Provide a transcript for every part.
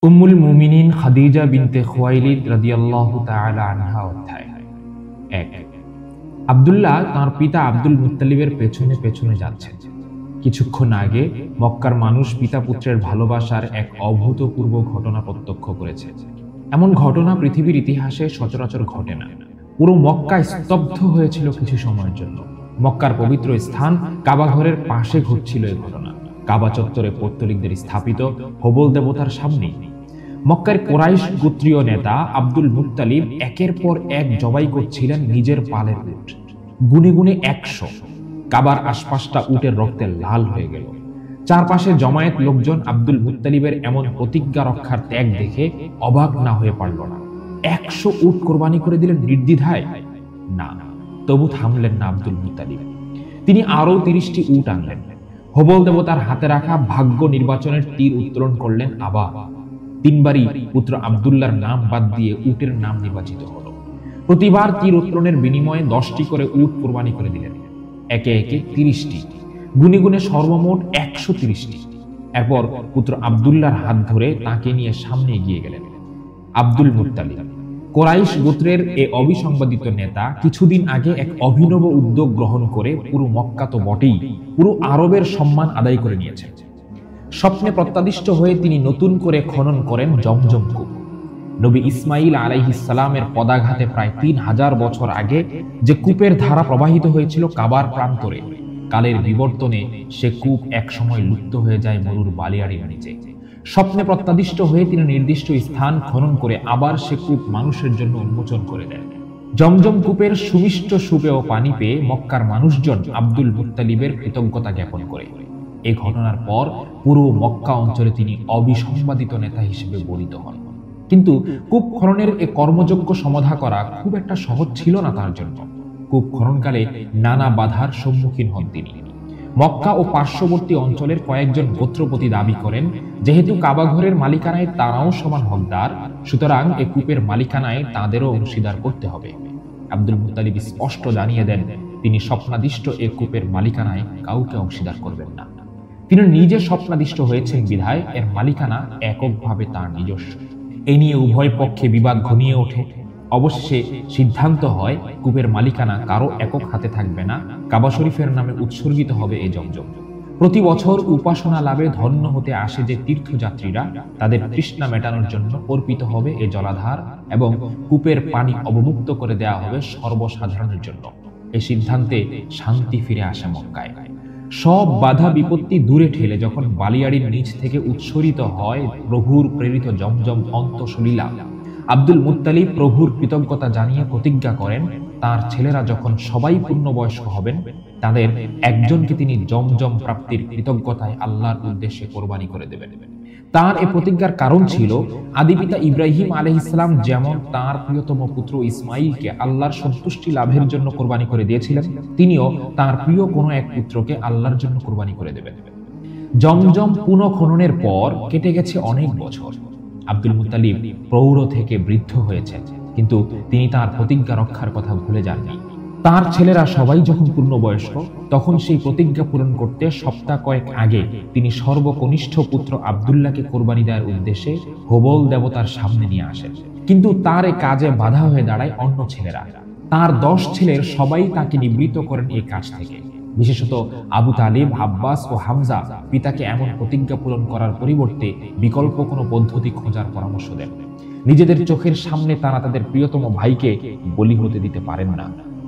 উম্মুল মুমিনিন খাদিজা বিনতে খুয়াইলিদ রাদিয়াল্লাহু তাআলা আনহা অধ্যায় ১। আব্দুল্লাহ তার পিতা আব্দুল মুত্তালিবের পেছনে পেছনে যাচ্ছেন। কিছুক্ষণ আগে মক্কার মানুষ পিতা পুত্রের ভালোবাসার এক অভূতপূর্ব ঘটনা প্রত্যক্ষ করেছে। এমন ঘটনা পৃথিবীর ইতিহাসে সচরাচর ঘটে না। পুরো মক্কা স্তব্ধ হয়েছিল কিছু সময়ের জন্য। মক্কার পবিত্র স্থান কাবা ঘরের পাশে ঘটছিল এই ঘটনা। কাবা চত্বরে পৌত্তলিকদের স্থাপিত হবল দেবতার সামনে মক্কার কুরাইশ গোত্রীয় নেতা আব্দুল মুত্তালিব একের পর এক জবাই করছিলেন নিজের পালের উট। গুনে গুনে ১০০। কাবার আশপাশটা উটের রক্তে লাল হয়ে গেল। চারপাশে জমায়েত লোকজন আব্দুল মুত্তালিবের এমন প্রতিজ্ঞা রক্ষার ত্যাগ দেখে অবাক না হয়ে পারল না। ১০০ উট কোরবানি করে দিলেন নির্দ্বিধায়? না, তবু থামলেন না আব্দুল মুত্তালিব। তিনি আরো ৩০টি উট আনলেন। হবল দেবতার হাতে রাখা ভাগ্য নির্বাচনের তীর উত্তোলন করলেন। আবার ৩বারই পুত্র আব্দুল্লাহর নাম বাদ দিয়ে উটের নাম নির্বাচিত হলো। প্রতিবার তীর উত্তোলনের বিনিময়ে ১০টি করে উট কোরবানি করে দিলেন। একে একে ৩০টি, গুনে গুনে সর্বমোট ১৩০টি। এরপর পুত্র আব্দুল্লাহর হাত ধরে তাকে নিয়ে সামনে এগিয়ে গেলেন। আব্দুল মুত্তালিব, কুরাইশ গোত্রের এ অবিসংবাদিত নেতা, কিছুদিন আগে এক অভিনব উদ্যোগ গ্রহণ করে পুরো মক্কা তো বটেই, পুরো আরবের সম্মান আদায় করে নিয়েছেন। স্বপ্নে প্রত্যাদিষ্ট হয়ে তিনি নতুন করে খনন করেন জমজম কূপ। নবী ইসমাইল আলাইহিস সালামের পদাঘাতে প্রায় ৩০০০ বছর আগে যে কূপের ধারা প্রবাহিত হয়েছিল কাবার প্রান্তরে, কালের বিবর্তনে সে কূপ এক সময় লুপ্ত হয়ে যায় মরুর বালিয়াড়ির নিচে। স্বপ্নে প্রত্যাদিষ্ট হয়ে তিনি নির্দিষ্ট স্থান খনন করে আবার সে কূপ মানুষের জন্য উন্মোচন করে দেন। জমজম কূপের সুমিষ্ট সুপেয় পানি পেয়ে মক্কার মানুষজন আব্দুল মুত্তালিবের কৃতজ্ঞতা জ্ঞাপন করে। এই ঘটনার পর পুরো মক্কা অঞ্চলে তিনি অবিসংবাদিত নেতা হিসেবে বরিত হন। কিন্তু কূপ খননের এ কর্মযোগ্য সমাধা করা খুব একটা সহজ ছিল না তার জন্য। কূপ খননকালে নানা বাধার সম্মুখীন হন তিনি। মক্কা ও পার্শ্ববর্তী অঞ্চলের কয়েকজন গোত্রপতি দাবি করেন, যেহেতু কাবাঘরের মালিকানায় তারাও সমান হকদার, সুতরাং এ কূপের মালিকানায় তাদেরও অংশীদার করতে হবে। আব্দুল মুত্তালিব স্পষ্ট জানিয়ে দেন, তিনি স্বপ্নাদিষ্ট এ কূপের মালিকানায় কাউকে অংশীদার করবেন না। তিনি নিজে স্বপ্নাদিষ্ট হয়েছেন বিধায় এর মালিকানা এককভাবে তার নিজস্ব। এই নিয়ে উভয় পক্ষে বিবাদ ঘনিয়ে ওঠে। অবশেষে সিদ্ধান্ত হয় কূপের মালিকানা কারো একক হাতে থাকবে না, কাবা শরীফের নামে উৎসর্গিত হবে এই জমজম। প্রতি বছর উপাসনা লাভে ধন্য হতে আসে যে তীর্থযাত্রীরা, তাদের তৃষ্ণা মেটানোর জন্য অর্পিত হবে এ জলাধার এবং কূপের পানি অবমুক্ত করে দেওয়া হবে সর্বসাধারণের জন্য। এই সিদ্ধান্তে শান্তি ফিরে আসে মক্কায়। সব বাধা বিপত্তি দূরে ঠেলে যখন বালিয়াড়ির নিচ থেকে উৎসরিত হয় প্রভুর প্রেরিত জমজম অন্তঃসলীলা, আব্দুল মুত্তালিব প্রভুর কৃতজ্ঞতা জানিয়ে প্রতিজ্ঞা করেন, তার ছেলেরা যখন সবাই পূর্ণবয়স্ক হবেন, তাদের একজনকে তিনি জমজম প্রাপ্তির কৃতজ্ঞতায় আল্লাহর উদ্দেশ্যে কোরবানি করে দেবেন। তার এ প্রতিজ্ঞার কারণ ছিল, আদিপিতা ইব্রাহিম আলাইহিস সালাম যেমন তার প্রিয়তম পুত্র ইসমাইলকে আল্লাহর সন্তুষ্টি লাভের জন্য কোরবানি করে দিয়েছিলেন, তিনিও তার প্রিয় কোনো এক পুত্রকে আল্লাহর জন্য কোরবানি করে দেবেন। জমজম পুনঃখননের পর কেটে গেছে অনেক বছর। আব্দুল মুত্তালিব প্রৌঢ় থেকে বৃদ্ধ হয়েছেন, কিন্তু তিনি তার প্রতিজ্ঞা রক্ষার কথা ভুলে যাননি। তার ছেলেরা সবাই যখন পূর্ণবয়স্ক, তখন সেই প্রতিজ্ঞা পূরণ করতে সপ্তাহ কয়েক আগে তিনি সর্বকনিষ্ঠ পুত্র আব্দুল্লাহকে কোরবানি দেওয়ার উদ্দেশ্যে হবল দেবতার সামনে নিয়ে আসেন। কিন্তু তার এ কাজে বাধা হয়ে দাঁড়ায় অন্য ছেলেরা। তার ১০ ছেলের সবাই তাকে নিবৃত্ত করেন এই কাজ থেকে। বিশেষত আবু তালিব, আব্বাস ও হামজা পিতাকে এমন প্রতিজ্ঞা পূরণ করার পরিবর্তে বিকল্প কোনো পদ্ধতি খোঁজার পরামর্শ দেন। নিজেদের চোখের সামনে তারা তাদের প্রিয়তম ভাইকে বলি হতে দিতে পারেন না।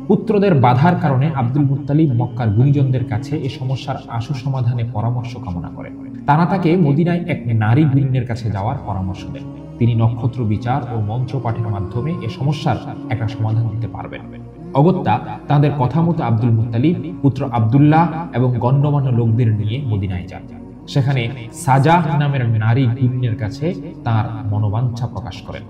পুত্রদের বাধার কারণে আব্দুল মুত্তালিব মক্কার গুণীজনদের কাছে এ সমস্যার আশু সমাধানে পরামর্শ কামনা করেন। তারা তাকে মদিনায় এক নারী গুণীনের কাছে যাওয়ার পরামর্শ দেন। তিনি নক্ষত্র বিচার ও মন্ত্র পাঠের মাধ্যমে এ সমস্যার একটা সমাধান দিতে পারবেন। অগত্যা তাদের কথা মতো আব্দুল মুত্তালিব পুত্র আব্দুল্লাহ এবং গণ্যমান্য লোকদের নিয়ে মদিনায় যান। সেখানে সাজাহ নামের নারী গুণীনের কাছে তার মনোবাঞ্ছা প্রকাশ করেন।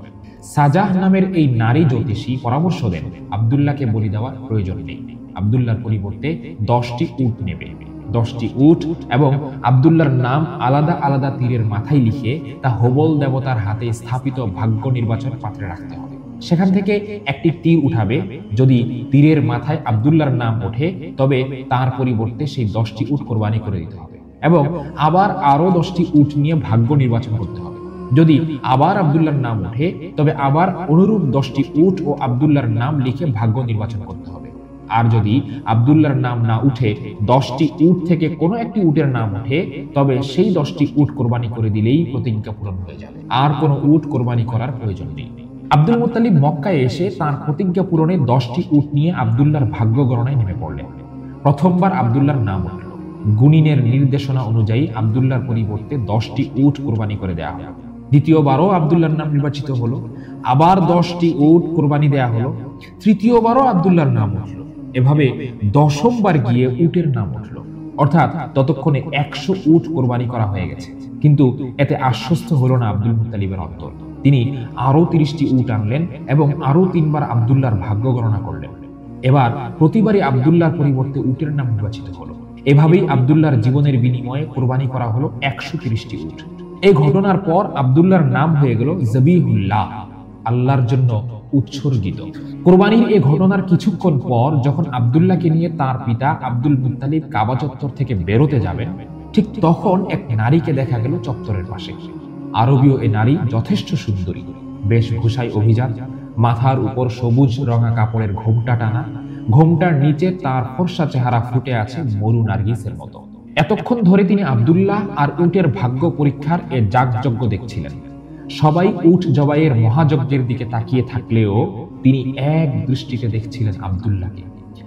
সাজাহ নামের এই নারী জ্যোতিষী পরামর্শ দেন, আব্দুল্লাহকে বলি দেওয়ার প্রয়োজন নেই। আব্দুল্লাহর পরিবর্তে 10টি উট নেবে। 10টি উট এবং আব্দুল্লাহর নাম আলাদা আলাদা তীরের মাথায় লিখে তা হবল দেবতার হাতে স্থাপিত ভাগ্য নির্বাচন পাত্রে রাখতে হবে। সেখান থেকে একটি তীর উঠাবে। যদি তীরের মাথায় আব্দুল্লাহর নাম ওঠে, তবে তার পরিবর্তে সেই 10টি উট কোরবানি করে দিতে হবে এবং আবার আরো 10টি উট নিয়ে ভাগ্য নির্বাচন করতে হবে। যদি আবার আব্দুল্লাহর নাম ওঠে তবে আবার অনুরূপ 10টি উট ও আব্দুল্লাহর নাম লিখে ভাগ্য নির্বাচন করতে হবে। আর যদি আব্দুল্লাহর নাম না উঠে 10টি উট থেকে কোনো একটি উটের নাম ওঠে তবে সেই 10টি উট কোরবানি করে দিলেই প্রতিজ্ঞা পূরণ হয়ে যাবে, আর কোনো উট কোরবানি করার প্রয়োজন নেই। আব্দুল মুত্তালিব মক্কায় এসে তার প্রতিজ্ঞা পূরণে 10টি উট নিয়ে আব্দুল্লাহর ভাগ্য গণনায় নেমে পড়লেন। প্রথমবার আব্দুল্লাহর নাম উঠল। গুনিনের নির্দেশনা অনুযায়ী আব্দুল্লাহর পরিবর্তে 10টি উট কোরবানি করে দেওয়া হলো। দ্বিতীয়বারও আব্দুল্লাহর নাম নির্বাচিত হলো, আবার 10টি উট কোরবানি দেয়া হলো। তৃতীয়বারও আব্দুল্লাহর নাম উঠল। এভাবে 10মবার গিয়ে উটের নাম উঠল, অর্থাৎ ততক্ষণে 100 উট কোরবানি করা হয়ে গেছে। কিন্তু এতে আশ্বস্ত হলো না আব্দুল মুত্তালিবের অন্তর। তিনি আরো 30টি উট আনলেন এবং আরো 3বার আব্দুল্লাহর ভাগ্য গণনা করলেন। এবার প্রতিবারই আব্দুল্লাহর পরিবর্তে উটের নাম নির্বাচিত হলো। এভাবেই আব্দুল্লাহর জীবনের বিনিময়ে কোরবানি করা হলো 130টি উট। এই ঘটনার পর আব্দুল্লাহর নাম হয়ে গেল জবিহুল্লাহ, আল্লাহর জন্য উৎসর্গিত। কোরবানির এই ঘটনার কিছুক্ষণ পর যখন আব্দুল্লাহকে নিয়ে তার পিতা আব্দুল মুত্তালিব কাবা চত্বর থেকে বেরোতে যাবেন, ঠিক তখন এক নারীকে দেখা গেল চত্বরের পাশে। আরবীয় এ নারী যথেষ্ট সুন্দরী, বেশভূষায় অভিজাত, মাথার উপর সবুজ রঙা কাপড়ের ঘোমটা টানা, ঘোমটার নিচে তার ফর্সা চেহারা ফুটে আছে মরু নার্গিসের মতো। এতক্ষণ ধরে তিনি আব্দুল্লাহ আর উটের ভাগ্য পরীক্ষার এ যাগযজ্ঞ দেখছিলেন। সবাই উট জবাইয়ের মহাযজ্ঞের দিকে তাকিয়ে থাকলেও তিনি এক দৃষ্টিতে দেখছিলেন আব্দুল্লাহকে,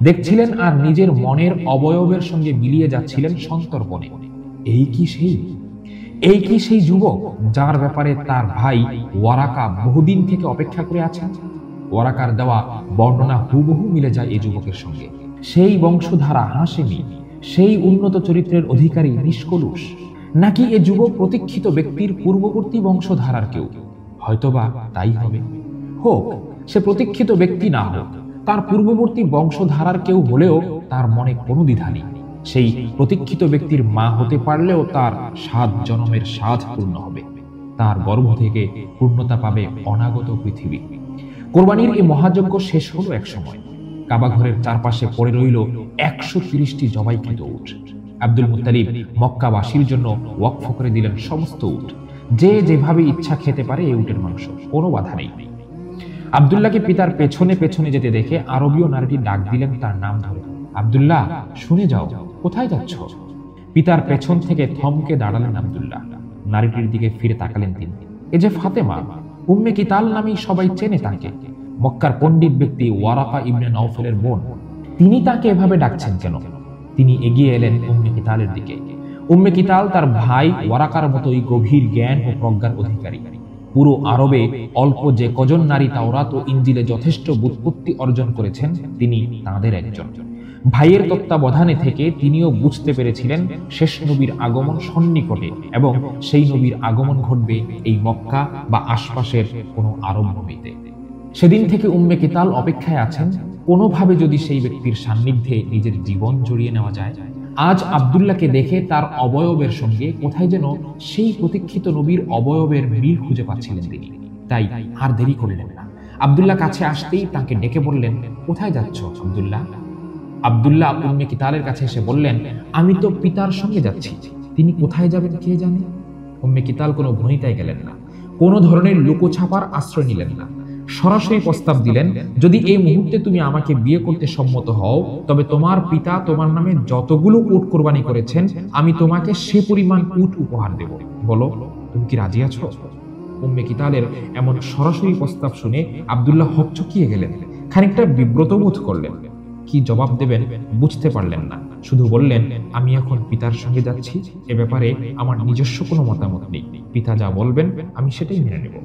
দেখছিলেন আর নিজের মনের অবয়বের সঙ্গে মিলিয়ে যাচ্ছিলেন সন্তর্পণে। এই কি সেই যুবক যার ব্যাপারে তার ভাই ওয়ারাকা বহুদিন থেকে অপেক্ষা করে আছেন? ওয়ারাকার দেওয়া বর্ণনা হুবহু মিলে যায় এই যুবকের সঙ্গে। সেই বংশধারা হাশেমি, সেই উন্নত চরিত্রের অধিকারী নিষ্কলুষ, নাকি এ যুবক প্রতীক্ষিত ব্যক্তির পূর্ববর্তী বংশধারার কেউ? হয়তোবা তাই হবে। হোক সে প্রতীক্ষিত ব্যক্তি না হোক, তার পূর্ববর্তী বংশধারার কেউ হলেও তার মনে কোনো দ্বিধা নেই। সেই প্রতীক্ষিত ব্যক্তির মা হতে পারলেও তার 7 জন্মের সাধ পূর্ণ হবে, তার গর্ভ থেকে পূর্ণতা পাবে অনাগত পৃথিবী। কোরবানির এই মহাযজ্ঞ শেষ হলো এক সময়। কাবা ঘরের চারপাশে পড়ে রইল 130টি জবাইকৃত উট। আব্দুল মুত্তালিব মক্কাবাসীর জন্য ওয়াকফ করে দিলেন সমস্ত উট। যে যেভাবে ইচ্ছা খেতে পারে এই উটের মাংস, কোনো বাধা নেই। আব্দুল্লাহকে পিতার পেছনে পেছনে যেতে দেখে আরবীয় নারীটি ডাক দিলেন তার নাম ধরে, আব্দুল্লাহ শুনে যাও, কোথায় যাচ্ছ? পিতার পেছন থেকে থমকে দাঁড়ালেন আব্দুল্লাহ। নারীটির দিকে ফিরে তাকালেন তিনি। এ যে ফাতেমা, উম্মে কিতাল নামেই সবাই চেনে তাকে, মক্কার পণ্ডিত ব্যক্তি ওয়ারাকা ইবনে নওফলের বোন। তিনি তাকে এভাবে ডাকছেন কেন? তিনি এগিয়ে এলেন উম্মে কিতালের দিকে। উম্মে কিতাল তার ভাই ওয়ারাকার মতোই গভীর জ্ঞান ও প্রজ্ঞার অধিকারী। পুরো আরবে অল্প যে কজন নারী তাওরাত ও ইনজিলে যথেষ্ট বুৎপত্তি অর্জন করেছেন, তিনি তাঁদের একজন। ভাইয়ের তত্ত্বাবধানে থেকে তিনিও বুঝতে পেরেছিলেন শেষ নবীর আগমন সন্নিকটে এবং সেই নবীর আগমন ঘটবে এই মক্কা বা আশপাশের কোনো আরব ভূমিতে। সেদিন থেকে উম্মে কিতাল অপেক্ষায় আছেন কোনোভাবে যদি সেই ব্যক্তির সান্নিধ্যে নিজের জীবন জড়িয়ে নেওয়া যায়। আজ আব্দুল্লাহকে দেখে তার অবয়বের সঙ্গে কোথায় যেন সেই প্রতীক্ষিত নবীর অবয়বের মিল খুঁজে পাচ্ছিলেন তিনি। তাই আর দেরি করলেন না। আব্দুল্লাহ কাছে আসতেই তাকে ডেকে বললেন, কোথায় যাচ্ছ আব্দুল্লাহ? আব্দুল্লাহ উম্মে কিতালের কাছে এসে বললেন, আমি তো পিতার সঙ্গে যাচ্ছি, তিনি কোথায় যাবেন কে জানে। উম্মে কিতাল কোনো ভনিতায় গেলেন না, কোনো ধরনের লুকোছাপার আশ্রয় নিলেন না। সরাসরি প্রস্তাব দিলেন, যদি এই মুহূর্তে তুমি আমাকে বিয়ে করতে সম্মত হও তবে তোমার পিতা তোমার নামে যতগুলো উট কোরবানি করেছেন আমি তোমাকে সে পরিমাণ উট উপহার দেব। বলো তুমি কি রাজি আছো? উম্মে কিতালের এমন সরাসরি প্রস্তাব শুনে আব্দুল্লাহ হকচকিয়ে গেলেন, খানিকটা বিব্রত বোধ করলেন। কি জবাব দেবেন বুঝতে পারলেন না, শুধু বললেন, আমি এখন পিতার সঙ্গে যাচ্ছি, এ ব্যাপারে আমার নিজস্ব কোনো মতামত নেই, পিতা যা বলবেন আমি সেটাই মেনে নেব।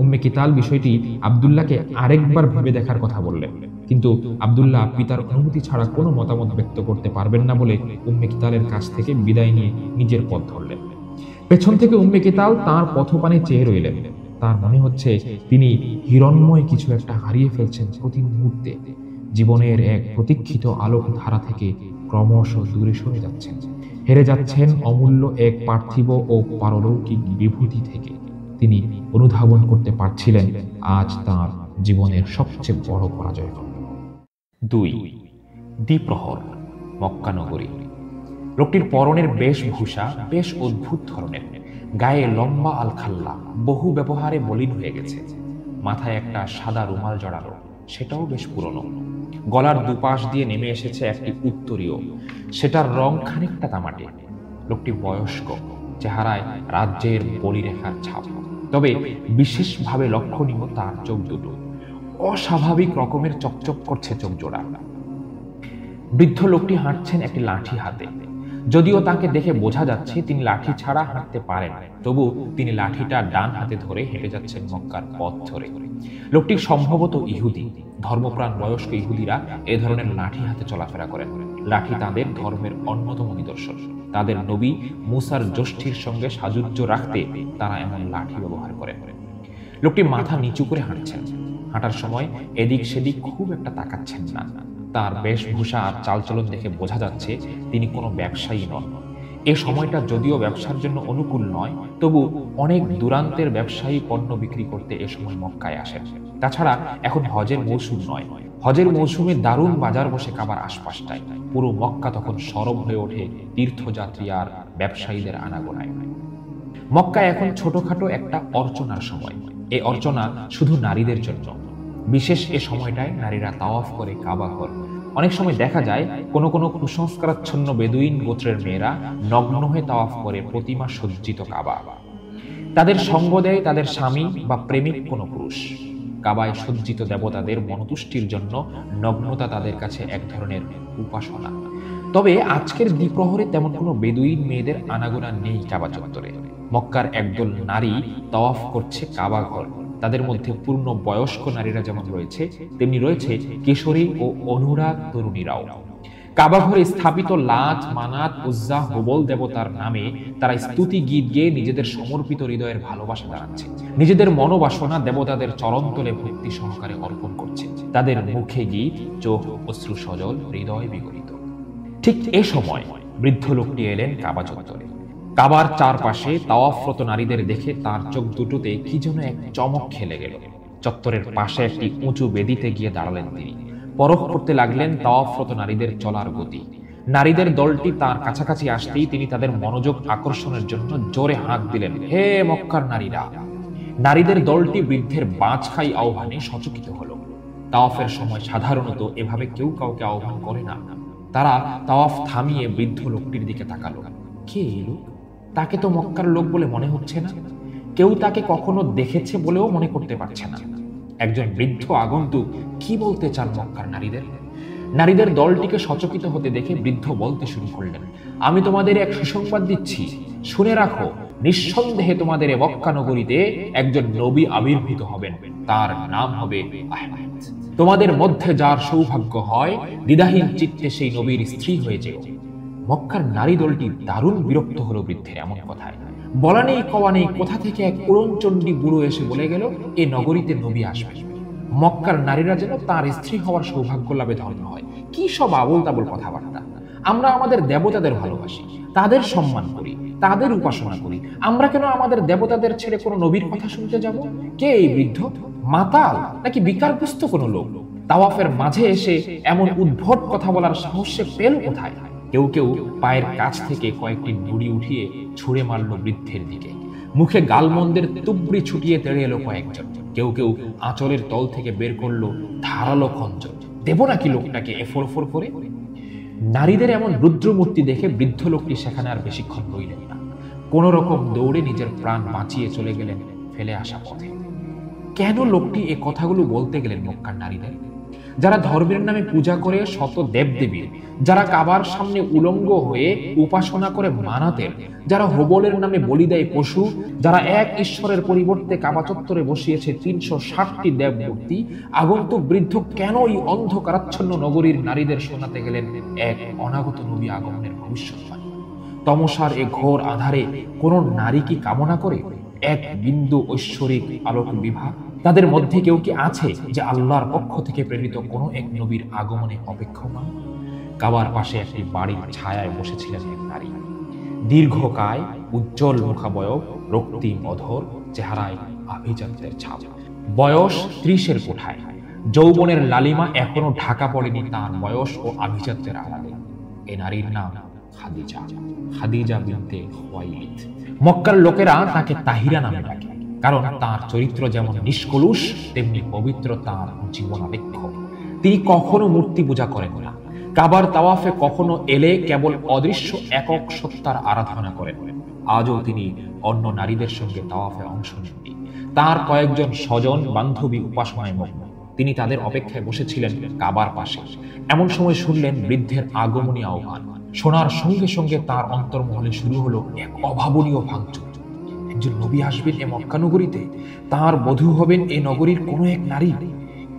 উম্মে কিতাল বিষয়টি আব্দুল্লাহকে আরেকবার ভেবে দেখার কথা বললেন, কিন্তু আব্দুল্লাহ পিতার অনুমতি ছাড়া কোনো মতামত ব্যক্ত করতে পারবেন না বলে উম্মে কিতালের কাছ থেকে বিদায় নিয়ে নিজের পথ ধরলেন। পেছন থেকে উম্মে কিতাল তাঁর পথপানে চেয়ে রইলেন। তার মনে হচ্ছে তিনি হিরণ্ময় কিছু একটা হারিয়ে ফেলছেন প্রতি মুহূর্তে। জীবনের এক প্রতীক্ষিত আলোক ধারা থেকে ক্রমশ দূরে সরে যাচ্ছেন, হেরে যাচ্ছেন অমূল্য এক পার্থিব ও পারলৌকিক বিভূতি থেকে। তিনি অনুধাবন করতে পারছিলেন আজ তাঁর জীবনের সবচেয়ে বড় পরাজয়। 2. দ্বিপ্রহর, মক্কা নগরী। লোকটির পরনের বেশভূষা বেশ অদ্ভুত ধরনের। গায়ে লম্বা আলখাল্লা, বহু ব্যবহারে মলিন হয়ে গেছে। মাথায় একটা সাদা রুমাল জড়ানো, সেটাও বেশ পুরনো। গলার দুপাশ দিয়ে নেমে এসেছে একটি উত্তরীয়, সেটার রং খানিকটা তামাটে। লোকটি বয়স্ক, চেহারায় রাজ্যের বলিরেখার ছাপ। তবে বিশেষভাবে লক্ষণীয় তার চোখ দুটো, অস্বাভাবিক রকমের চকচক করছে চোখ জোড়া। বৃদ্ধ লোকটি হাঁটছেন একটি লাঠি হাতে। যদিও তাকে দেখে বোঝা যাচ্ছে তিনি লাঠি ছাড়া হাঁটতে পারেন, তবু তিনি লাঠিটা ডান হাতে ধরে হেঁটে যাচ্ছেন মক্কার পথ ধরে। লোকটি সম্ভবত ইহুদি। ধর্মপ্রাণ বয়স্ক ইহুদিরা এ ধরনের লাঠি হাতে চলাফেরা করেন। লাঠি তাদের ধর্মের অন্যতম নিদর্শন। তাদের নবী মুসার জ্যেষ্ঠীর সঙ্গে সাযুজ্য রাখতে তারা এমন লাঠি ব্যবহার করেন। লোকটি মাথা নিচু করে হাঁটছেন। হাঁটার সময় এদিক সেদিক খুব একটা তাকাচ্ছেন না। তার বেশভূষা আর চালচলন দেখে বোঝা যাচ্ছে তিনি কোনো ব্যবসায়ী নন। এ সময়টা যদিও ব্যবসার জন্য অনুকূল নয়, তবু অনেক দূরান্তের ব্যবসায়ী পণ্য বিক্রি করতে এ সময় মক্কায় আসেন। তাছাড়া এখন হজের মৌসুম নয়। হজের মৌসুমে দারুণ বাজার বসে কাবার আশপাশটায়। পুরো মক্কা তখন সরব হয়ে ওঠে তীর্থযাত্রী আর ব্যবসায়ীদের আনাগোনায়। মক্কায় এখন ছোটখাটো একটা অর্চনার সময়। এই অর্চনা শুধু নারীদের জন্য। বিশেষ এ সময়টায় নারীরা তাওয়াফ করে কাবা ঘর। অনেক সময় দেখা যায় কোনো কোনো কুসংস্কারাচ্ছন্ন বেদুইন গোত্রের মেয়েরা নগ্ন হয়ে তাওয়াফ করে প্রতিমা সজ্জিত কাবা। তাদের সঙ্গ দেয় তাদের স্বামী বা প্রেমিক কোনো পুরুষ। কাবায় সজ্জিত দেবতাদের মনতুষ্টির জন্য নগ্নতা তাদের কাছে এক ধরনের উপাসনা। তবে আজকের দ্বিপ্রহরে তেমন কোনো বেদুইন মেয়েদের আনাগোনা নেই কাবা চত্বরে। মক্কার একদল নারী তাওয়াফ করছে কাবা ঘর। তাদের মধ্যে পূর্ণ বয়স্ক নারীরা যেমন রয়েছে, তেমনি রয়েছে কিশোরী ও অনুরাগ তরুণীরাও। কাবা ঘরে স্থাপিত লাত, মানাত, উজ্জা, হুবল দেবতার নামে তারা স্তুতি গীত গেয়ে নিজেদের সমর্পিত হৃদয়ের ভালোবাসা জানাচ্ছে। নিজেদের মনোবাসনা দেবতাদের চরণতলে ভক্তি সহকারে অর্পণ করছে। তাদের মুখে গীত, চোখ অশ্রু সজল, হৃদয় বিগলিত। ঠিক এ সময় বৃদ্ধ লোকটি এলেন কাবা চত্বরে। কাবার চারপাশে তাওয়াফরত নারীদের দেখে তার চোখ দুটোতে কি যেন এক চমক খেলে গেল। চত্বরের পাশে একটি উঁচু বেদিতে গিয়ে দাঁড়ালেন তিনি। পরখ করতে লাগলেন তাওয়াফরত নারীদের চলার গতি। নারীদের দলটি তার কাছাকাছি আসতেই তিনি তাদের মনোযোগ আকর্ষণের জন্য জোরে হাঁক দিলেন, হে মক্কার নারীরা। নারীদের দলটি বৃদ্ধের বাঁচখাই আহ্বানে সচকিত হলো। তাওয়াফের সময় সাধারণত এভাবে কেউ কাউকে আহ্বান করে না। তারা তাওয়াফ থামিয়ে বৃদ্ধ লোকটির দিকে তাকালো। কে এই লোক? তাকে তো মক্কার লোক বলে মনে হচ্ছে না। কেউ তাকে কখনো দেখেছে বলেও মনে করতে পারছে না। একজন বৃদ্ধ আগন্তুক কি বলতে চান মক্কার নারীদের? নারীদের দলটিকে সচকিত হতে দেখে বৃদ্ধ বলতে শুরু করলেন, আমি তোমাদের এক সুসংবাদ দিচ্ছি, শুনে রাখো, নিঃসন্দেহে তোমাদের এ মক্কা নগরীতে একজন নবী আবির্ভূত হবেন। তার নাম হবে আহমদ। তোমাদের মধ্যে যার সৌভাগ্য হয়, দ্বিধাহীন চিত্তে সেই নবীর স্ত্রী হয়ে যেও। মক্কার নারী দলটি দারুণ বিরক্ত হলো বৃদ্ধের এমন কথায়। বলা নেই কওয়া নেই, কোথা থেকে এক উড়নচণ্ডী বুড়ো এসে বলে গেল এ নগরীতে নবী আসবে। মক্কার নারীরা যেন তার স্ত্রী হওয়ার সৌভাগ্য লাভে ধন্য হয়। কি সব আবোল তাবোল কথাবার্তা! আমরা আমাদের দেবতাদের ভালোবাসি, তাদের সম্মান করি, তাদের উপাসনা করি। আমরা কেন আমাদের দেবতাদের ছেড়ে কোনো নবীর কথা শুনতে যাব? কে এই বৃদ্ধ? মাতাল নাকি বিকারগ্রস্ত কোনো লোক? তাওয়াফের মাঝে এসে এমন উদ্ভট কথা বলার সাহস সে পেল কোথায়? কেউ কেউ পায়ের কাছ থেকে কয়েকটি নুড়ি উঠিয়ে ছুঁড়ে মারল বৃদ্ধের দিকে। মুখে গালমন্দের তুবড়ি ছুটিয়ে তেড়ে এলো কয়েকজন। কেউ কেউ আঁচলের তল থেকে বের করলো ধারালো খঞ্জর। দেব নাকি লোকটাকে এফোর ফোর করে? নারীদের এমন রুদ্রমূর্তি দেখে বৃদ্ধ লোকটি সেখানে আর বেশিক্ষণ রইলেন না। কোন রকম দৌড়ে নিজের প্রাণ বাঁচিয়ে চলে গেলেন ফেলে আসা পথে। কেন লোকটি এ কথাগুলো বলতে গেলেন মক্কার নারীদের? যারা ধর্মের নামে পূজা করে শত দেবদেবীর, যারা কাবার সামনে উলঙ্গ হয়ে উপাসনা করে মানাতের, যারা হোবলের নামে বলি দেয় পশু, যারা এক ঈশ্বরের পরিবর্তে কাবা চত্বরে বসিয়েছে ৩৬০টি দেবমূর্তি, আগন্তুক বৃদ্ধ কেন এই অন্ধকারাচ্ছন্ন নগরীর নারীদের শোনাতে গেলেন এক অনাগত নবী আগমনের ভবিষ্যৎবাণী? তমসার এ ঘোর আধারে কোন নারী কি কামনা করে এক বিন্দু ঐশ্বরিক আলোক বিভা? তাদের মধ্যে কেউ কি আছে যে আল্লাহর পক্ষ থেকে প্রেরিত কোনো এক নবীর আগমনে অপেক্ষমান? কাবার পাশে একটি বাড়ির ছায়ায় বসেছিলেন এক নারী। দীর্ঘকায়, উজ্জ্বল মুখাবয়ব, রক্তিম অধর, চেহারায় আভিজাত্যের ছাপ। বয়স ৩০-এর কোঠায়। যৌবনের লালিমা এখনো ঢাকা পড়েনি তার বয়স ও আভিজাত্যের আড়ালে। এ নারীর নাম খাদিজা, খাদিজা বিনতে খুয়াইলিদ। মক্কার লোকেরা তাকে তাহিরা নামে ডাকে, কারণ তার চরিত্র যেমন নিষ্কলুষ তেমনি পবিত্র তার জীবনাপেক্ষ। তিনি কখনো মূর্তি পূজা করেন না, কাবার তাওয়াফে কখনো এলে কেবল অদৃশ্য একক সত্তার আরাধনা করেন। আজও তিনি অন্য নারীদের সঙ্গে তাওয়াফে অংশ নেননি। তার কয়েকজন স্বজন বান্ধবী উপাসনায় মগ্ন। তিনি তাদের অপেক্ষায় বসেছিলেন কাবার পাশে। এমন সময় শুনলেন বৃদ্ধের আগমনী আহ্বান। শোনার সঙ্গে সঙ্গে তার অন্তর্মহলে শুরু হলো এক অভাবনীয় ভাঙচুর। একজন নবী আসবেন এ মক্কা নগরীতে, তার বধূ হবেন এ নগরীর কোনো এক নারী।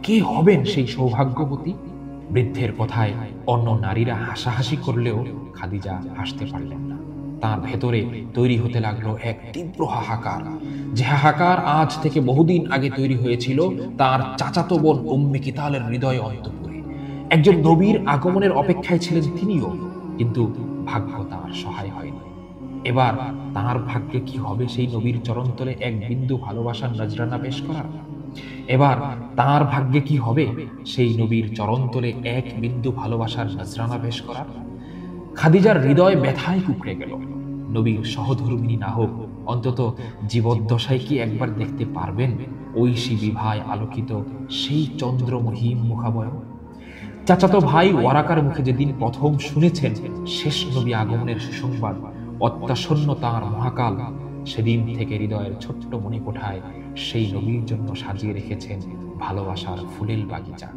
কে হবেন সেই সৌভাগ্যবতী? বৃদ্ধের কথায় অন্য নারীরা হাসাহাসি করলেও খাদিজা হাসতে পারলেন না। তার ভেতরে তৈরি হতে লাগলো এক তীব্র হাহাকার, যে হাহাকার আজ থেকে বহুদিন আগে তৈরি হয়েছিল তার চাচাতো বোন উম্মে কিতালের হৃদয় অন্তঃপুরে। একজন নবীর আগমনের অপেক্ষায় ছিলেন তিনিও, কিন্তু ভাগ্য তার সহায় হয়নি। এবার তার ভাগ্যে কি হবে সেই নবীর চরণতলে এক বিন্দু ভালোবাসার নজরানা পেশ করার? এবার তার ভাগ্যে কি হবে সেই নবীর চরণতলে এক বিন্দু ভালোবাসার নজরানা পেশ করার? খাদিজার হৃদয় ব্যথায় কুঁকড়ে গেল। নবীর সহধর্মিনী না হোক, অন্তত জীবদ্দশায় কি একবার দেখতে পারবেন ঐশী বিভায় আলোকিত সেই চন্দ্রমহিম মুখাবয়? চাচাতো ভাই ওয়ারাকার মুখে যেদিন প্রথম শুনেছেন শেষ নবী আগমনের সুসংবাদ, অত্যাসন্ন তাঁর মহাকাল, সেদিন থেকে হৃদয়ের ছোট্ট মণিকোঠায় সেই নবীর জন্য সাজিয়ে রেখেছেন ভালোবাসার ফুলের বাগিচা।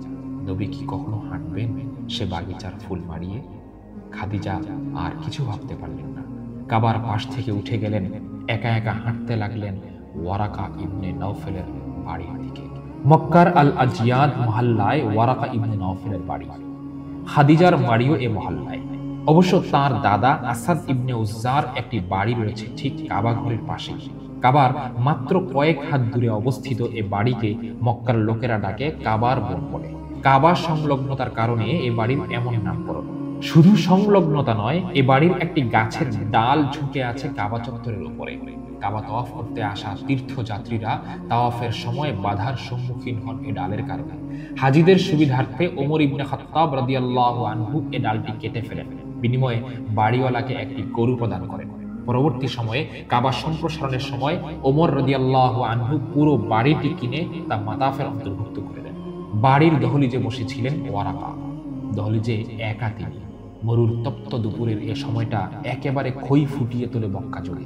নবী কি কখনো হাঁটবেন সে বাগিচার ফুল মারিয়ে? খাদিজা আর কিছু ভাবতে পারলেন না। কাবার পাশ থেকে উঠে গেলেন, একা একা হাঁটতে লাগলেন ওয়ারাকা ইবনে নওফেলের বাড়ির দিকে। মক্কার আল আজিয়াদ মহল্লায় ওয়ারাকা ইবনে নওফেলের বাড়ি। খাদিজার বাড়িও এ মহল্লায়। অবশ্য তার দাদা আসাদ ইবনে উজ্জার একটি বাড়ি রয়েছে ঠিক কাবা ঘরের পাশে। কাবার মাত্র কয়েক হাত দূরে অবস্থিত এ বাড়িকে মক্কার লোকেরা ডাকে কাবার বন বলে। কাবা সংলগ্নতার কারণে এ বাড়ির এমন নামকরণ। শুধু সংলগ্নতা নয়, এ বাড়ির একটি গাছের ডাল ঝুঁকে আছে কাবা চত্বরের উপরে। কাবা তাওয়াফ করতে আসা তীর্থযাত্রীরা তাওয়াফের সময় বাধার সম্মুখীন হন এ ডালের কারণে। হাজিদের সুবিধার্থে ওমর ইবনে খাত্তাব রাদিয়াল্লাহু আনহু এ ডালটি কেটে ফেলেন, বিনিময়ে বাড়িওয়ালাকে একটি গরু প্রদান করেন। পরবর্তী সময়ে কাবা সম্প্রসারণের সময় ওমর রাদিয়াল্লাহু আনহু পুরো বাড়িটি কিনে তা মাতাফের অন্তর্ভুক্ত করে দেন। বাড়ির দহলিজে বসেছিলেন ওয়ারাকা। দহলিজে একা তিনি। মরুর তপ্ত দুপুরের এ সময়টা একেবারে খই ফুটিয়ে তোলে মক্কা জুড়ে।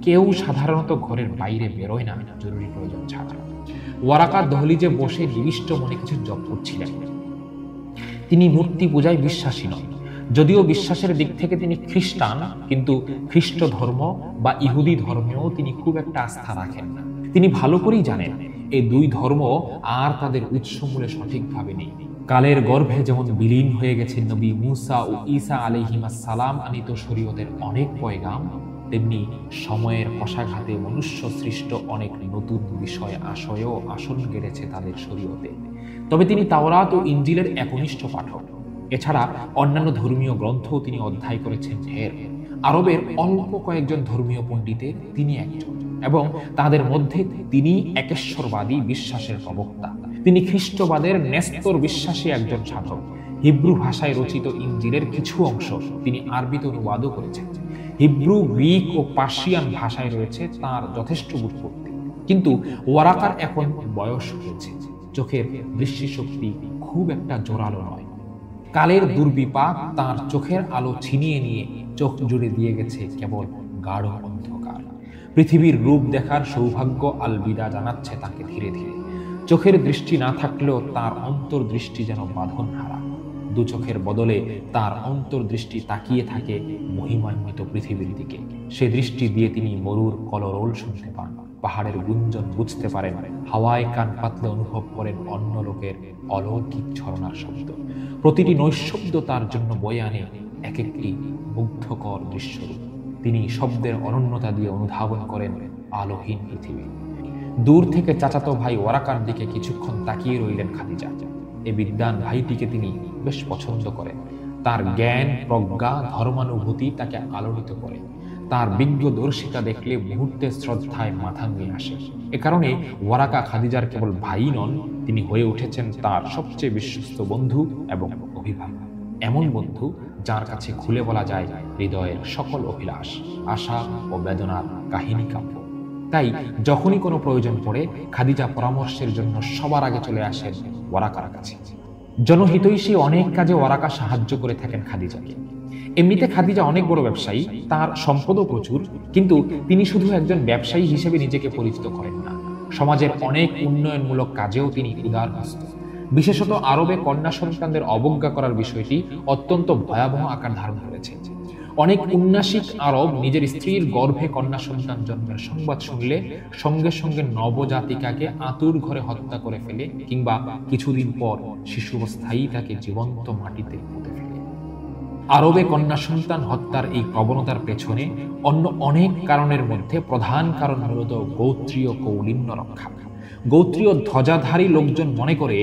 কেউ সাধারণত ঘরের বাইরে বেরোয় না জরুরি প্রয়োজন ছাড়া। ওয়ারাকা দহলিজে বসে নিবিষ্ট মনে কিছু জপ করছিলেন। তিনি মূর্তি পূজায় বিশ্বাসী নন। যদিও বিশ্বাসের দিক থেকে তিনি খ্রিস্টান, কিন্তু খ্রিস্ট ধর্ম বা ইহুদি ধর্মেও তিনি খুব একটা আস্থা রাখেন না। তিনি ভালো করেই জানেন এই দুই ধর্ম আর তাদের উৎসমূলে সঠিকভাবে নেই। কালের গর্ভে যেমন বিলীন হয়ে গেছে নবী মুসা ও ঈসা আলাইহিমাস সালাম আনিত শরীয়তের অনেক পয়গাম, তেমনি সময়ের কষাঘাতে মনুষ্য সৃষ্ট অনেক নতুন বিষয় আশয়ও আসন গেড়েছে তাদের শরীয়তে। তবে তিনি তাওরাত ও ইনজিলের একনিষ্ঠ পাঠক। এছাড়া অন্যান্য ধর্মীয় গ্রন্থও তিনি অধ্যয়ন করেছেন ঢের। আরবের অল্প কয়েকজন ধর্মীয় পণ্ডিতের তিনি একজন, এবং তাদের মধ্যে তিনি একেশ্বরবাদী বিশ্বাসের প্রবক্তা। তিনি খ্রিস্টবাদের নেস্তর বিশ্বাসী একজন সাধক। হিব্রু ভাষায় রচিত ইনজিলের কিছু অংশ তিনি আরবিতে অনুবাদও করেছেন। হিব্রু, গ্রিক ও পার্সিয়ান ভাষায় রয়েছে তার যথেষ্ট ব্যুৎপত্তি। কিন্তু ওয়ারাকার এখন বয়স হয়েছে, চোখের দৃষ্টিশক্তি খুব একটা জোরালো নয়। কালের দুর্বিপাক তার চোখের আলো ছিনিয়ে নিয়ে চোখ জুড়ে দিয়ে গেছে কেবল গাঢ় অন্ধকার। পৃথিবীর রূপ দেখার সৌভাগ্য আলবিদা জানাচ্ছে তাকে ধীরে ধীরে। চোখের দৃষ্টি না থাকলেও তার অন্তর্দৃষ্টি যেন বাঁধন হারা। দু চোখের বদলে তার অন্তর্দৃষ্টি তাকিয়ে থাকে মহিমান্বিত পৃথিবীর দিকে। সে দৃষ্টি দিয়ে তিনি মরুর কলরোল শুনতে পান, পাহাড়ের গুঞ্জন বুঝতে পারেন, হাওয়ায় কান পাতলে অনুভব করেন অন্য লোকের অলৌকিক ঝরনার শব্দ। প্রতিটি নৈশব্দ তার জন্য বয়ে আনে এক একটি মুগ্ধকর দৃশ্যরূপ। তিনি শব্দের অনন্যতা দিয়ে অনুধাবন করেন আলোহীন পৃথিবী। দূর থেকে চাচাতো ভাই ওয়ারাকার দিকে কিছুক্ষণ তাকিয়ে রইলেন খাদিজা। এই বিদ্বান ভাইটিকে তিনি বেশ পছন্দ করেন। তার জ্ঞান, প্রজ্ঞা, ধর্মানুভূতি তাকে আলোড়িত করে। তার বিজ্ঞদর্শিতা দেখলে মুহূর্তে শ্রদ্ধায় মাথা নিয়ে আসে। এ কারণে ওয়ারাকা খাদিজার কেবল ভাই নন, তিনি হয়ে উঠেছেন তার সবচেয়ে বিশ্বস্ত বন্ধু এবং অভিভাবক। এমন বন্ধু যার কাছে খুলে বলা যায় হৃদয়ের সকল অভিলাষ, আশা ও বেদনার কাহিনী কাব্য। তাই যখনই কোনো প্রয়োজন পড়ে খাদিজা পরামর্শের জন্য সবার আগে চলে আসেন ওয়ারাকার কাছে। জনহিতৈষী অনেক কাজে ওয়ারাকা সাহায্য করে থাকেন খাদিজাকে। এমনিতে খাদিজা অনেক বড় ব্যবসায়ী, তার সম্পদও প্রচুর, কিন্তু তিনি শুধু একজন ব্যবসায়ী হিসেবে নিজেকে পরিচিত করেন না, সমাজের অনেক উন্নয়নমূলক কাজেও তিনি উদারহস্ত। বিশেষত আরবে কন্যা সন্তানদের অবজ্ঞা করার বিষয়টি অত্যন্ত ভয়াবহ আকার ধারণ করেছে। অনেক উন্নাসিক আরব নিজের স্ত্রীর গর্ভে কন্যা সন্তান জন্মের সংবাদ শুনলে সঙ্গে সঙ্গে নবজাতিকাকে আতুর ঘরে হত্যা করে ফেলে, কিংবা কিছুদিন পর শিশু অবস্থায় তাকে জীবন্ত মাটিতে পুঁতে ফেলে। আরবে কন্যা সন্তান হত্যার এই প্রবণতার পেছনে অন্য অনেক কারণের মধ্যে প্রধান কারণ মূলত গোত্রীয় কৌলিন্য রক্ষা। গোত্রীয় ধ্বজাধারী লোকজন মনে করে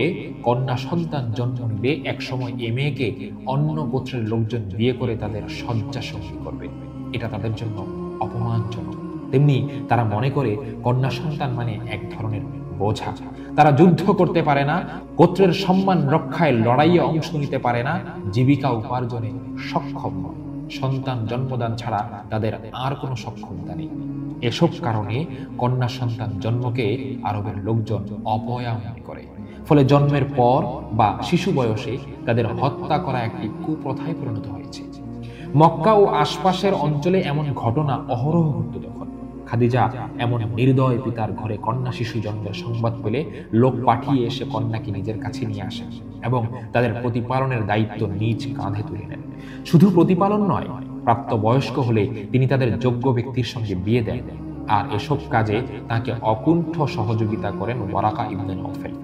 কন্যা সন্তান জন্ম নিলে একসময় এ মেয়েকে অন্য গোত্রের লোকজন বিয়ে করে তাদের শয্যা সঙ্গী করবে, এটা তাদের জন্য অপমানজনক। তেমনি তারা মনে করে কন্যা সন্তান মানে এক ধরনের বোঝা। তারা যুদ্ধ করতে পারে না, গোত্রের সম্মান রক্ষায় লড়াইয়ে অংশ নিতে পারে না, জীবিকা উপার্জনে সক্ষম নয়, সন্তান জন্মদান ছাড়া তাদের আর কোনো সক্ষমতা নেই। এসব কারণে কন্যা সন্তান জন্মকে আরবের লোকজন অপয়া মনে করে। ফলে জন্মের পর বা শিশু বয়সে তাদের হত্যা করা একটি কুপ্রথায় পরিণত হয়েছে। মক্কা ও আশপাশের অঞ্চলে এমন ঘটনা অহরহ ঘটত। তখন খাদিজা এমন নির্দয় পিতার ঘরে কন্যা শিশু জন্মের সংবাদ পেলে লোক পাঠিয়ে এসে কন্যাকে নিজের কাছে নিয়ে আসেন এবং তাদের প্রতিপালনের দায়িত্ব নিজ কাঁধে তুলে নেন। শুধু প্রতিপালন নয়, প্রাপ্তবয়স্ক হলে তিনি তাদের যোগ্য ব্যক্তির সঙ্গে বিয়ে দেন, আর এসব কাজে তাকে অকুণ্ঠ সহযোগিতা করেন ওয়ারাকা ইবনে নওফেল।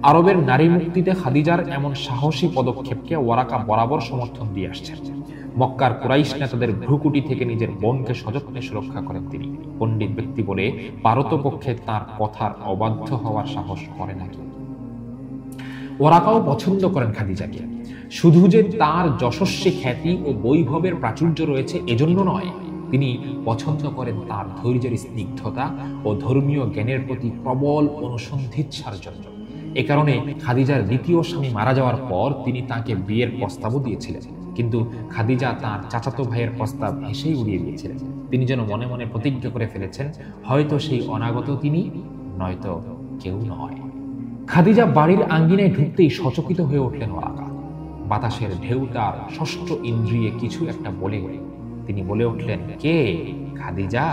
আরবের নারী মুক্তিতে খাদিজার এমন সাহসী পদক্ষেপকে ওয়ারাকা বরাবর সমর্থন দিয়ে আসছেন। মক্কার কুরাইশ নেতাদের ভ্রুকুটি থেকে নিজের বোনকে সযত্নে সুরক্ষা করেন তিনি। পণ্ডিত ব্যক্তি বলে পারতপক্ষে তার কথার অবাধ্য হওয়ার সাহস করে নাকি। ওয়ারাকাও পছন্দ করেন খাদিজাকে। শুধু যে তার যশস্বী খ্যাতি ও বৈভবের প্রাচুর্য রয়েছে এজন্য নয়, তিনি পছন্দ করেন তার ধৈর্যের স্নিগ্ধতা ও ধর্মীয় জ্ঞানের প্রতি প্রবল অনুসন্ধিৎসার জন্য। এ কারণে খাদিজার দ্বিতীয় স্বামী মারা যাওয়ার পর তিনি তাকে বিয়ের প্রস্তাবও দিয়েছিলেন, কিন্তু খাদিজা তার চাচাতো ভাইয়ের প্রস্তাব হেসেই উড়িয়ে দিয়েছিলেন। তিনি যেন মনে মনে প্রতিজ্ঞা করে ফেলেছেন, হয়তো সেই অনাগত তিনি, নয়তো কেউ নয়। খাদিজা বাড়ির আঙ্গিনায় ঢুকতেই সচকিত হয়ে উঠলেন ওয়ারাকা। বাতাসের ঢেউ তার ষষ্ঠ ইন্দ্রিয়ে কিছু একটা বলে গেল। তিনি বলে উঠলেন, কে? খাদিজা।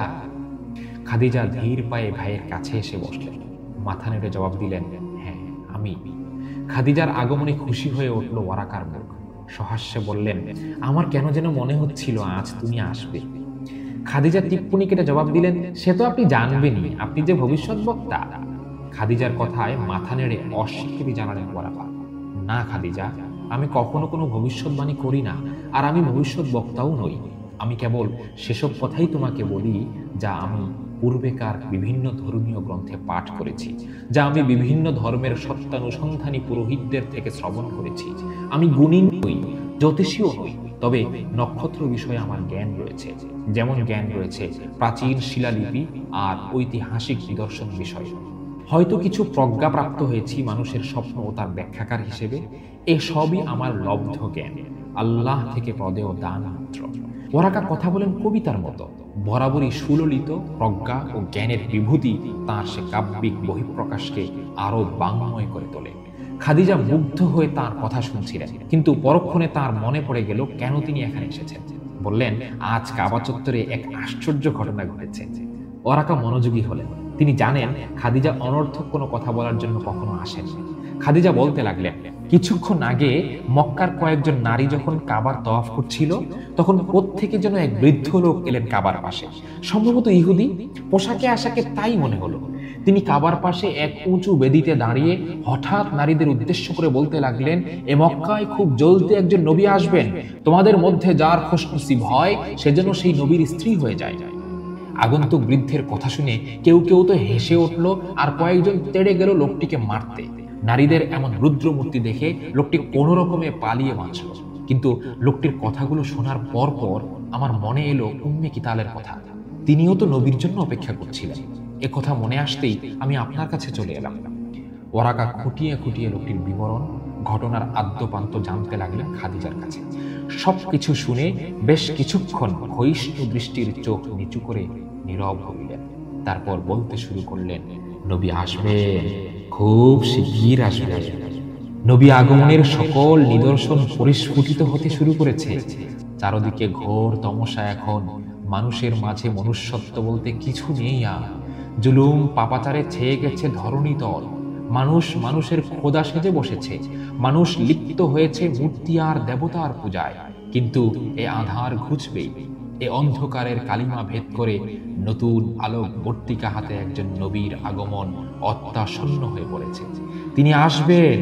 খাদিজা ধীর পায়ে ভাইয়ের কাছে এসে বসলেন, মাথা নেড়ে জবাব দিলেন, হ্যাঁ আমি। খাদিজার আগমনে খুশি হয়ে উঠল ওয়ারাকার মুখ। সহাস্যে বললেন, আমার কেন যেন মনে হচ্ছিল আজ তুমি আসবে। খাদিজা টিপ্পনি কেটে জবাব দিলেন, সে তো আপনি জানবেনই, আপনি যে ভবিষ্যৎ বক্তা। খাদিজার কথায় মাথা নেড়ে অস্বীকৃতি জানালেন ওয়ারাকা। না খাদিজা, আমি কখনো কোনো ভবিষ্যৎবাণী করি না, আর আমি ভবিষ্যৎ বক্তাও নই। আমি কেবল সেসব কথাই তোমাকে বলি যা আমি পূর্বেকার বিভিন্ন ধর্মীয় গ্রন্থে পাঠ করেছি, যা আমি বিভিন্ন ধর্মের সত্যানুসন্ধানী পুরোহিতদের থেকে শ্রবণ করেছি। আমি গুণী নই, জ্যোতিষীও নই, তবে নক্ষত্র বিষয়ে আমার জ্ঞান রয়েছে, যেমন জ্ঞান রয়েছে প্রাচীন শিলালিপি আর ঐতিহাসিক নিদর্শন বিষয়ে। হয়তো কিছু প্রজ্ঞাপ্রাপ্ত হয়েছি মানুষের স্বপ্ন ও তার ব্যাখ্যাকার হিসেবে। এসবই আমার লব্ধ জ্ঞান, আল্লাহ থেকে প্রদেয় দান মাত্র। ওয়ারাকা কথা বলেন কবিতার মতো, বরাবরই সুললিত প্রজ্ঞা ও জ্ঞানের বিভূতি তাঁর সে কাব্যিক বহিঃপ্রকাশকে আরো বাংময় করে তোলে। খাদিজা মুগ্ধ হয়ে তার কথা শুনছিলেন, কিন্তু পরক্ষণে তার মনে পড়ে গেল কেন তিনি এখানে এসেছেন। বললেন, আজ কাবা চত্বরে এক আশ্চর্য ঘটনা ঘটেছে। ওয়ারাকা মনোযোগী হলেন। তিনি জানেন খাদিজা অনর্থক কোনো কথা বলার জন্য কখনো আসেন। খাদিজা বলতে লাগলেন, কিছুক্ষণ আগে মক্কার কয়েকজন নারী যখন কাবার তওয়াফ করছিল, তখন কোত্থেকে যেন এক বৃদ্ধ লোক এলেন কাবার পাশে, সম্ভবত ইহুদি। পোশাকে আশাকে তাই মনে হলো। তিনি কাবার পাশে এক উঁচু বেদিতে দাঁড়িয়ে হঠাৎ নারীদের উদ্দেশ্য করে বলতে লাগলেন, এ মক্কায় খুব জলদি একজন নবী আসবেন, তোমাদের মধ্যে যার খুশনসিব হয় সে যেন সেই নবীর স্ত্রী হয়ে যায়। আগন্তুক বৃদ্ধের কথা শুনে কেউ কেউ তো হেসে উঠল, আর কয়েকজন তেড়ে গেল লোকটিকে মারতে। নারীদের এমন রুদ্রমূর্তি দেখে লোকটি কোনো রকমে পালিয়ে বাঁচল। কিন্তু লোকটির কথাগুলো শোনার পর পর আমার মনে এলো উম্মে কিতালের কথা। তিনিও তো নবীর জন্য অপেক্ষা করছিলেন। এ কথা মনে আসতেই আমি আপনার কাছে চলে এলাম। ওয়ারাকা খুঁটিয়ে খুঁটিয়ে লোকটির বিবরণ ঘটনার আদ্যপান্ত জানতে লাগলেন খাদিজার কাছে। সবকিছু শুনে বেশ কিছুক্ষণ ক্ষয়িষ্ণু দৃষ্টির চোখ নিচু করে নীরব হইলেন। তারপর বলতে শুরু করলেন, নবী আসবেন, খুব শিগগির আসবেন। নবী আগমনের সকল নিদর্শন পরিস্ফুটিত হতে শুরু করেছে। চারদিকে ঘোর তমসা, এখন মানুষের মাঝে মনুষ্যত্ব বলতে কিছু নেই আর। জুলুম পাপাচারে ছেয়ে গেছে ধরণীতল। মানুষ মানুষের খোদা সেজে বসেছে। মানুষ লিপ্ত হয়েছে মূর্তি আর দেবতার পূজায়। কিন্তু এ আধার ঘুচবেই। এ অন্ধকারের কালিমা ভেদ করে নতুন আলোক বর্তিকা হাতে একজন নবীর আগমন অত্যাসন্ন হয়ে পড়েছে। তিনি আসবেন,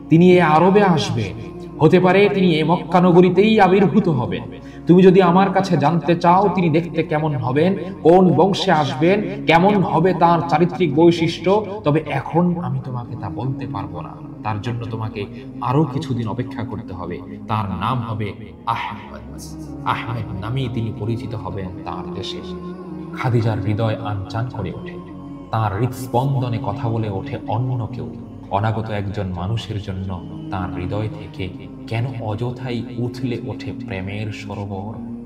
তিনি এ আরবে আসবেন। হতে পারে তিনি এ মক্কা নগরীতেই আবির্ভূত হবেন। তুমি যদি আমার কাছে জানতে চাও তিনি দেখতে কেমন হবেন, কোন বংশে আসবেন, কেমন হবে তার চারিত্রিক বৈশিষ্ট্য, তবে এখন আমি তোমাকে তা বলতে পারবো না। তার জন্য তোমাকে আরো কিছুদিন অপেক্ষা করতে হবে। তার নাম হবে আহমেদ। আহমেদ নামেই তিনি পরিচিত হবেন তার দেশে। খাদিজার হৃদয় আনচান করে ওঠে। তার হৃদস্পন্দনে কথা বলে ওঠে অন্য কেউ। অনাগত একজন মানুষের জন্য তার হৃদয় থেকে কেন অযথাই উথলে ওঠে প্রেমের সরোবর।